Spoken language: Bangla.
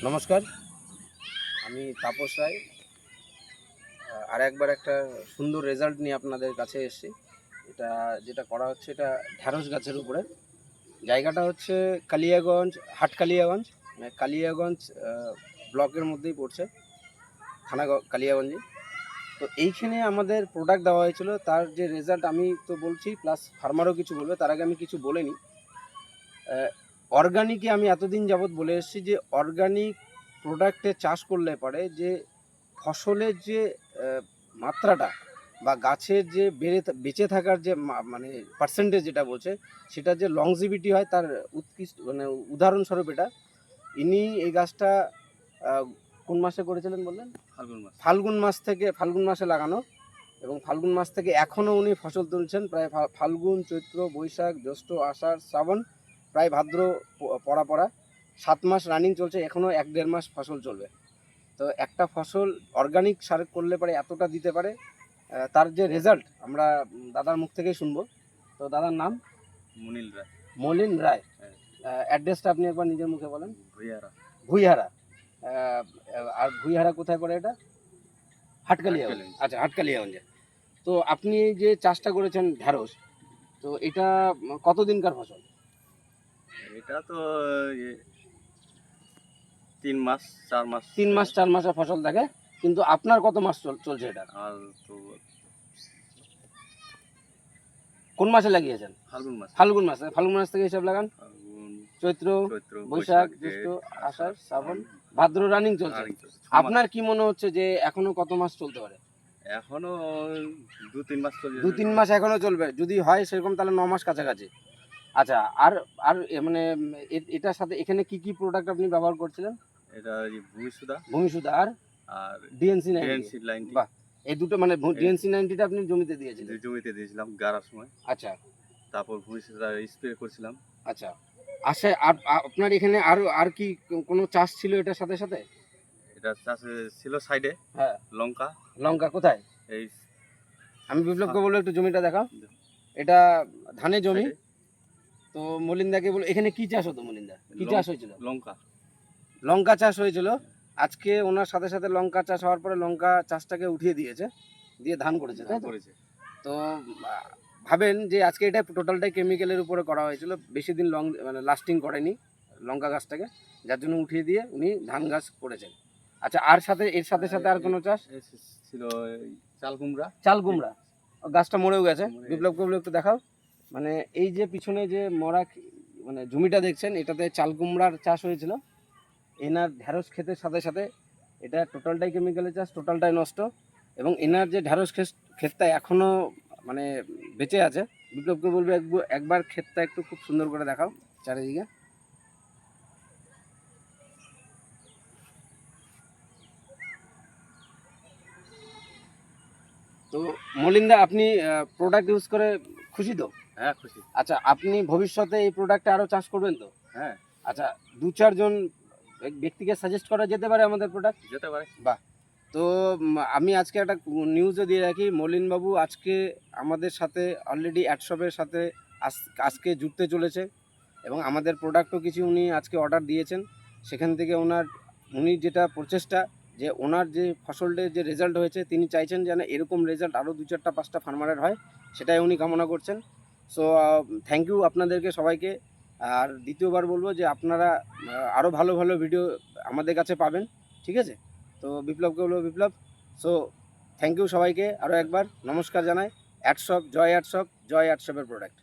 নমস্কার, আমি তাপস রায়। আর একবার একটা সুন্দর রেজাল্ট নিয়ে আপনাদের কাছে এসেছি। যেটা করা হচ্ছে, এটা ঢ্যাঁড়স গাছের উপরে। জায়গাটা হচ্ছে কালিয়াগঞ্জ, কালিয়াগঞ্জ, মানে কালিয়াগঞ্জ ব্লকের মধ্যেই পড়ছে, থানা কালিয়াগঞ্জে। তো এইখানে আমাদের প্রোডাক্ট দেওয়া হয়েছিল, তার যে রেজাল্ট আমি তো বলছি, প্লাস ফার্মারও কিছু বলবে। তার আগে আমি কিছু বলে নিই। অর্গানিকে আমি এতদিন যাবৎ বলে এসেছি যে অর্গানিক প্রোডাক্টে চাষ করলে পারে যে ফসলের যে মাত্রাটা বা গাছের যে বেঁচে থাকার যে মানে পার্সেন্টেজ যেটা বলছে, সেটা যে লংজিভিটি হয়, তার উৎকৃষ্ট মানে উদাহরণস্বরূপ এটা। ইনি এই গাছটা কোন মাসে করেছিলেন বললেন? ফাল্গুন মাসে লাগানো, এবং ফাল্গুন মাস থেকে এখনও উনি ফসল তুলছেন। প্রায় ফাল্গুন, চৈত্র, বৈশাখ, জ্যৈষ্ঠ, আষাঢ়, শ্রাবণ, প্রায় ভাদ্র পড়া 7 মাস রানিং চলছে। এখনও 1-1.5 মাস ফসল চলবে। তো একটা ফসল অর্গানিক সার করলে পারে এতটা দিতে পারে। তার যে রেজাল্ট আমরা দাদার মুখ থেকেই শুনবো। তো দাদার নাম? মলিন রায়। অ্যাড্রেসটা আপনি একবার নিজের মুখে বলেন। ভুইহারা। আর ভুইহারা কোথায় পড়ে এটা? হাটকালিয়াগঞ্জ। আচ্ছা, হাটকালিয়াগঞ্জে। তো আপনি যে চাষটা করেছেন ঢ্যাঁড়স, তো এটা কতদিনকার ফসল? এটা তো 3 মাস 4 মাস। 3 মাস 4 মাসের ফসল থাকে, কিন্তু আপনার কত মাস চলছে এটা? আর তো কোন মাসে লাগিয়েছেন? ফাল্গুন মাস থেকে হিসাব লাগান। চৈত্র, বৈশাখ, জ্যৈষ্ঠ, আষাঢ়, শ্রাবণ, ভাদ্র রানিং চলছে। আপনার কি মনে হচ্ছে যে এখনো কত মাস চলতে পারে? এখনো 2-3 মাস চলবে। 2-3 মাস এখনো চলবে যদি হয় সেরকম, তাহলে 9 মাস কাছাকাছি। আচ্ছা, আর আর মানে এটার সাথে এখানে কি কি প্রোডাক্ট আপনি ব্যবহার করছিলেন? এটা ভূমিসুদা আর ডিএনসি 90। বাহ, এই দুটো মানে ডিএনসি 90টা আপনি জমিতে দিয়েছিলেন? জমিতে দিয়েছিলাম গাড়ার সময়। আচ্ছা, তারপর ভূমিসুদা স্প্রে করছিলাম। আচ্ছা। আচ্ছা, আপনার এখানে আর কি কোনো চাষ ছিল এটার সাথে সাথে? এটা চাষ ছিল সাইডে। হ্যাঁ, লঙ্কা কোথায়? এই আমি বিপ্লবকে বলবো একটু জমিটা দেখাও। এটা ধানের জমি। তো মলিনদাকে বলবো, এখানে কি চাষ হতো মলিনদা? কি চাষ হয়েছিল? লঙ্কা চাষ হয়েছিল। আজকে ওনার সাথে সাথে লঙ্কা চাষ হওয়ার পরে লঙ্কা চাষটাকে উঠিয়ে দিয়েছে, দিয়ে ধান করেছে, তাই তো? তো ভাবেন যে আজকে এটা টোটালটাই কেমিক্যালের উপরে করা হয়েছিল, বেশি দিন মানে লাস্টিং করেনি লঙ্কা গাছটাকে, যার জন্য উঠিয়ে দিয়ে উনি ধান গাছ করেছেন। আচ্ছা, এর সাথে সাথে আর কোনো চাষ ছিল? চাল কুমড়া। গাছটা মরেও গেছে। বিপ্লবকে বলে একটু দেখাও। মানে এই যে পিছনে যে মরা মানে জমিটা দেখছেন, এটাতে চাল কুমড়ার চাষ হয়েছিল। এনার ঢ্যাঁড়স ক্ষেতের সাথে সাথে এটা টোটালটাই কেমিক্যালের চাষ, টোটালটাই নষ্ট। এবং এনার যে ঢ্যাঁড়স ক্ষেতটা এখনও মানে বেঁচে আছে। বিপ্লবকে বলবে একবার ক্ষেতটা একটু খুব সুন্দর করে দেখাও চারিদিকে। তো মলিনদা, আপনি প্রোডাক্ট ইউজ করে খুশি তো? হ্যাঁ, খুশি। আচ্ছা, আপনি ভবিষ্যতে এই প্রোডাক্টটা আরও চাষ করবেন তো? হ্যাঁ। আচ্ছা, 2-4 জন ব্যক্তিকে সাজেস্ট করা যেতে পারে আমাদের প্রোডাক্ট? যেতে পারে। বাহ। তো আমি আজকে একটা নিউজও দিয়ে রাখি, মলিনবাবু আজকে আমাদের সাথে অলরেডি অ্যাডশপের সাথে আজকে জুড়তে চলেছে, এবং আমাদের প্রোডাক্টও কিছু উনি আজকে অর্ডার দিয়েছেন। সেখান থেকে উনি যেটা প্রচেষ্টা, যে ওনার যে ফসলটার যে রেজাল্ট হয়েছে, তিনি চাইছেন যেন এরকম রেজাল্ট আরও 2-4-5টা ফার্মারের হয়, সেটাই উনি কামনা করছেন। সো থ্যাংক ইউ আপনাদেরকে সবাইকে। আর দ্বিতীয়বার বলবো যে আপনারা আরও ভালো ভালো ভিডিও আমাদের কাছে পাবেন, ঠিক আছে? তো বিপ্লবকে বলবো, বিপ্লব। সো থ্যাংক ইউ সবাইকে আরও একবার নমস্কার জানাই। জয় অ্যাডশপ, জয় অ্যাডশপের প্রোডাক্ট।